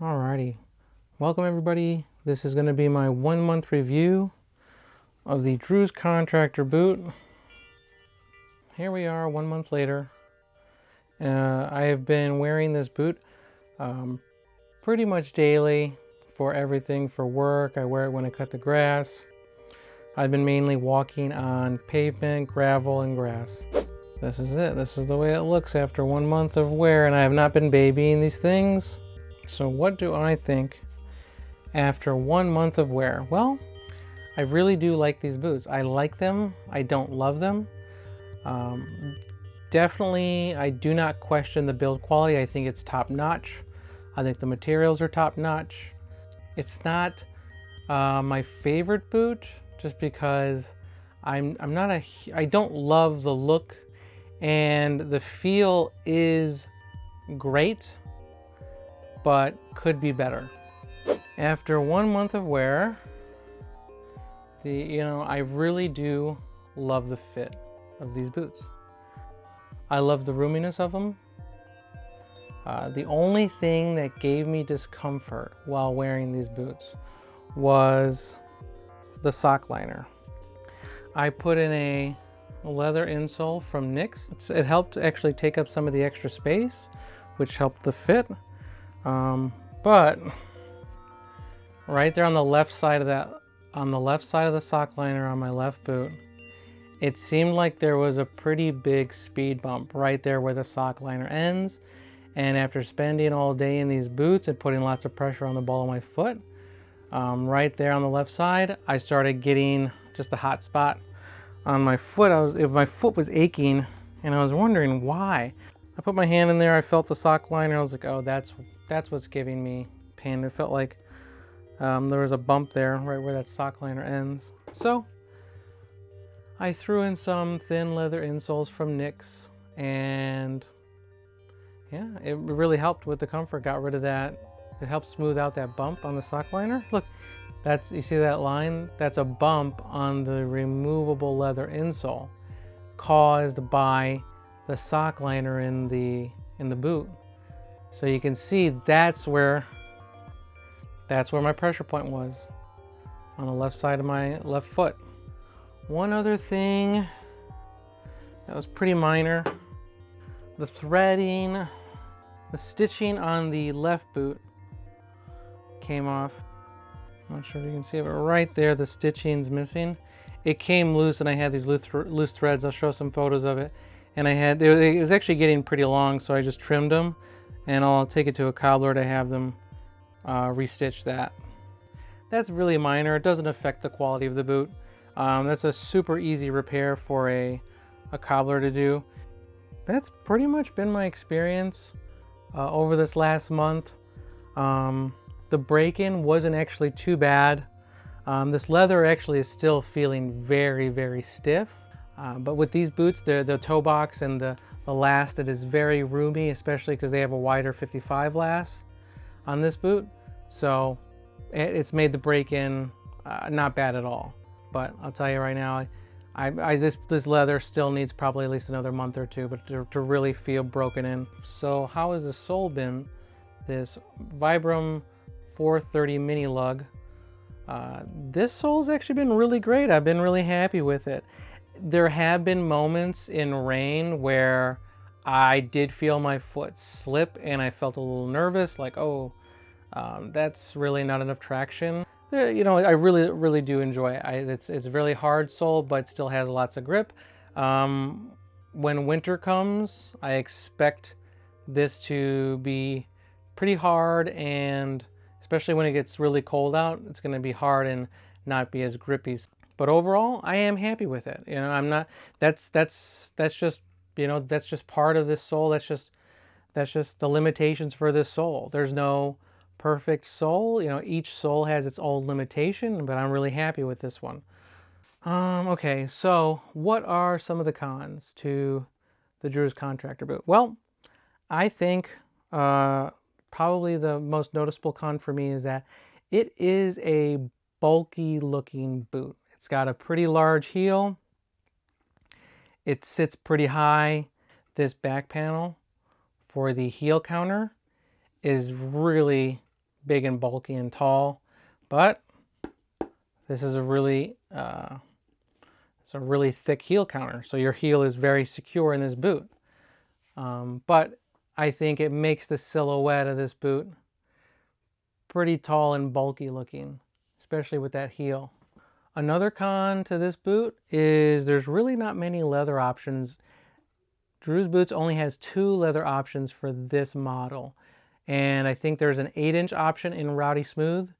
Alrighty, welcome everybody. This is going to be my 1 month review of the Drew's Contractor Boot. Here we are 1 month later. I have been wearing this boot pretty much daily for everything. For work, I wear it when I cut the grass. I've been mainly walking on pavement, gravel, and grass. This is it. This is the way it looks after 1 month of wear, and I have not been babying these things. So what do I think after 1 month of wear? Well, I really do like these boots. I like them. I don't love them. Definitely, I do not question the build quality. I think it's top notch. I think the materials are top notch. It's not my favorite boot just because I don't love the look, and the feel is great, but could be better. After 1 month of wear, I really do love the fit of these boots. I love the roominess of them. The only thing that gave me discomfort while wearing these boots was the sock liner. I put in a leather insole from NYX. It helped actually take up some of the extra space, which helped the fit. But right there on the left side of the sock liner on my left boot, it seemed like there was a pretty big speed bump right there where the sock liner ends. And after spending all day in these boots and putting lots of pressure on the ball of my foot, right there on the left side, I started getting just a hot spot on my foot. My foot was aching, and I was wondering why. I put my hand in there, I felt the sock liner, I was like, oh, that's what's giving me pain. It felt like there was a bump there right where that sock liner ends. So I threw in some thin leather insoles from NYX, and yeah, it really helped with the comfort. Got rid of that. It helped smooth out that bump on the sock liner. Look, you see that line? That's a bump on the removable leather insole caused by the sock liner in the boot. So you can see that's where my pressure point was, on the left side of my left foot. One other thing that was pretty minor, the threading, the stitching on the left boot came off. I'm not sure if you can see it, but right there the stitching's missing. It came loose, and I had these loose threads. I'll show some photos of it. And it was actually getting pretty long, so I just trimmed them, and I'll take it to a cobbler to have them restitch that. That's really minor. It doesn't affect the quality of the boot. That's a super easy repair for a cobbler to do. That's pretty much been my experience over this last month. The break-in wasn't actually too bad. This leather actually is still feeling very, very stiff. But with these boots, the toe box and the last, it is very roomy, especially because they have a wider 55 last on this boot. So it's made the break-in not bad at all. But I'll tell you right now, this leather still needs probably at least another month or two, but to really feel broken in. So how has the sole been? This Vibram 430 mini lug. This sole's actually been really great. I've been really happy with it. There have been moments in rain where I did feel my foot slip, and I felt a little nervous, like, oh, that's really not enough traction. I really do enjoy it. It's a really hard sole, but still has lots of grip. When winter comes, I expect this to be pretty hard, and especially when it gets really cold out, it's going to be hard and not be as grippy. But overall, I am happy with it. I'm not. That's just part of this sole. That's just the limitations for this sole. There's no perfect sole. Each sole has its own limitation, but I'm really happy with this one. Okay, so what are some of the cons to the Drew's Contractor Boot? Well, I think probably the most noticeable con for me is that it is a bulky looking boot. It's got a pretty large heel. It sits pretty high. This back panel for the heel counter is really big and bulky and tall, but this is a really thick heel counter, so your heel is very secure in this boot. But I think it makes the silhouette of this boot pretty tall and bulky looking, especially with that heel. Another con to this boot is there's really not many leather options. Drew's Boots only has 2 leather options for this model. And I think there's an 8-inch option in Rowdy Smooth.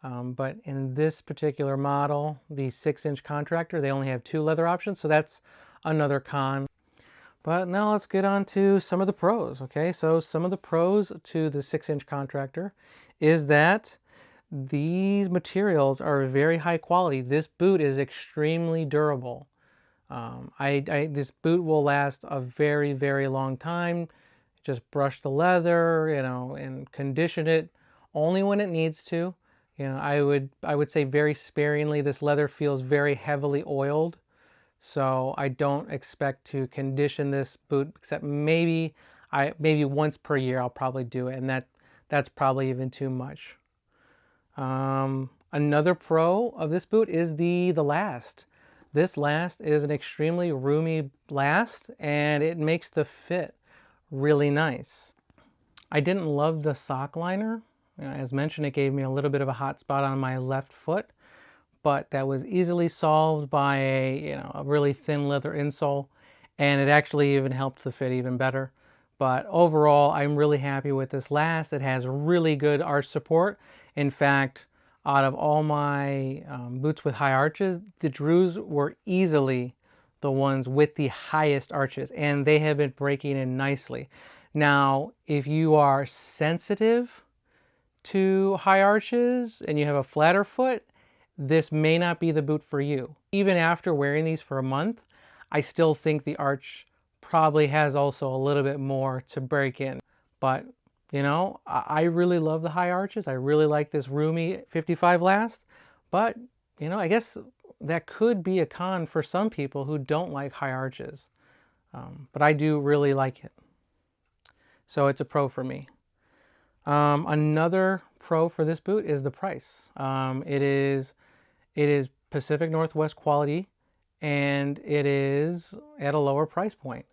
But in this particular model, the 6-inch Contractor, they only have 2 leather options. So that's another con. But now let's get on to some of the pros. Okay, so some of the pros to the 6-inch Contractor is that these materials are very high quality. This boot is extremely durable. This boot will last a very, very long time. Just brush the leather, you know, and condition it only when it needs to. You know, I would say very sparingly. This leather feels very heavily oiled, so I don't expect to condition this boot, except maybe once per year I'll probably do it, and that's probably even too much. Another pro of this boot is the last. This last is an extremely roomy last, and it makes the fit really nice. I didn't love the sock liner. You know, as mentioned, it gave me a little bit of a hot spot on my left foot, but that was easily solved by a really thin leather insole, and it actually even helped the fit even better. But overall, I'm really happy with this last. It has really good arch support. In fact, out of all my boots with high arches, the Drews were easily the ones with the highest arches, and they have been breaking in nicely. Now, if you are sensitive to high arches and you have a flatter foot, this may not be the boot for you. Even after wearing these for a month, I still think the arch probably has also a little bit more to break in. But, you know, I really love the high arches. I really like this roomy 55 last. But, you know, I guess that could be a con for some people who don't like high arches. But I do really like it. So it's a pro for me. Another pro for this boot is the price. It is Pacific Northwest quality, and it is at a lower price point.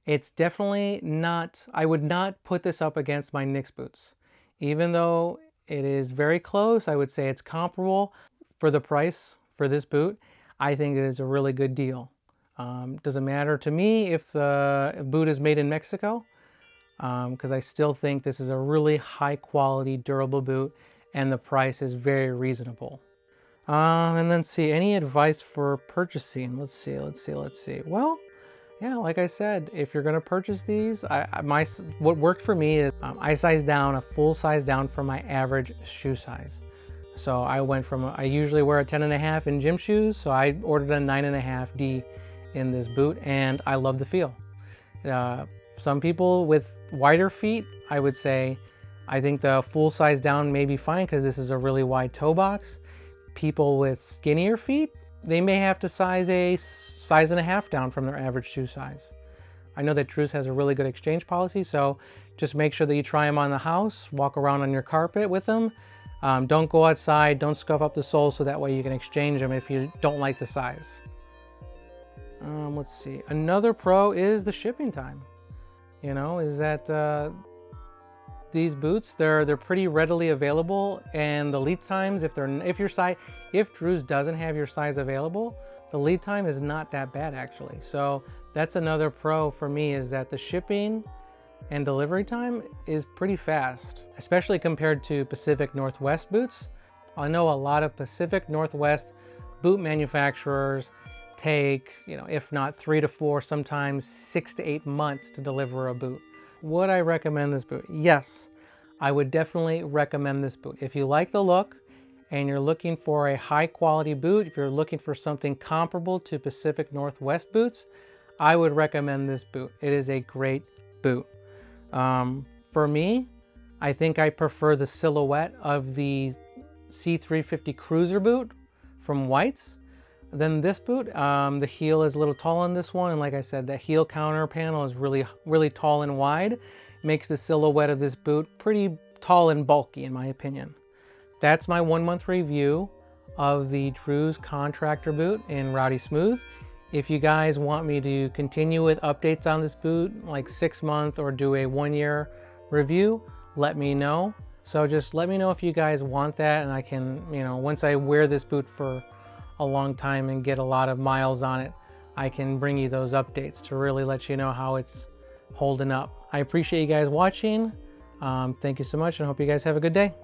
It's definitely not, I would not put this up against my Knicks boots. Even though it is very close, I would say it's comparable for the price for this boot. I think it is a really good deal. Doesn't matter to me if the boot is made in Mexico, because I still think this is a really high quality, durable boot, and the price is very reasonable. And then see, any advice for purchasing? Let's see. Well, yeah, like I said, if you're gonna purchase these, what worked for me is I sized down a full size down from my average shoe size. So I went from, I usually wear a 10.5 in gym shoes, so I ordered a 9.5 D in this boot, and I love the feel. Some people with wider feet, I would say, I think the full size down may be fine because this is a really wide toe box. People with skinnier feet, they may have to size a size and a half down from their average shoe size. I know that Drews has a really good exchange policy, so just make sure that you try them on the house, walk around on your carpet with them. Don't go outside, don't scuff up the sole, so that way you can exchange them if you don't like the size. Let's see, another pro is the shipping time. You know, is that these boots, they're pretty readily available, and the lead times, if Drews doesn't have your size available, the lead time is not that bad actually. So that's another pro for me, is that the shipping and delivery time is pretty fast, especially compared to Pacific Northwest boots. I know a lot of Pacific Northwest boot manufacturers take, you know, if not 3 to 4, sometimes 6 to 8 months to deliver a boot. Would I recommend this boot? Yes, I would definitely recommend this boot. If you like the look and you're looking for a high quality boot, if you're looking for something comparable to Pacific Northwest boots, I would recommend this boot. It is a great boot. For me, I think I prefer the silhouette of the C350 Cruiser boot from White's than this boot. The heel is a little tall on this one, and like I said, the heel counter panel is really tall and wide. Makes the silhouette of this boot pretty tall and bulky in my opinion. That's my 1 month review of the Drew's Contractor Boot in Rowdy Smooth. If you guys want me to continue with updates on this boot, like 6 month or do a 1 year review, let me know. So just let me know if you guys want that, and I can, once I wear this boot for a long time and get a lot of miles on it, I can bring you those updates to really let you know how it's holding up. I appreciate you guys watching. Thank you so much, and I hope you guys have a good day.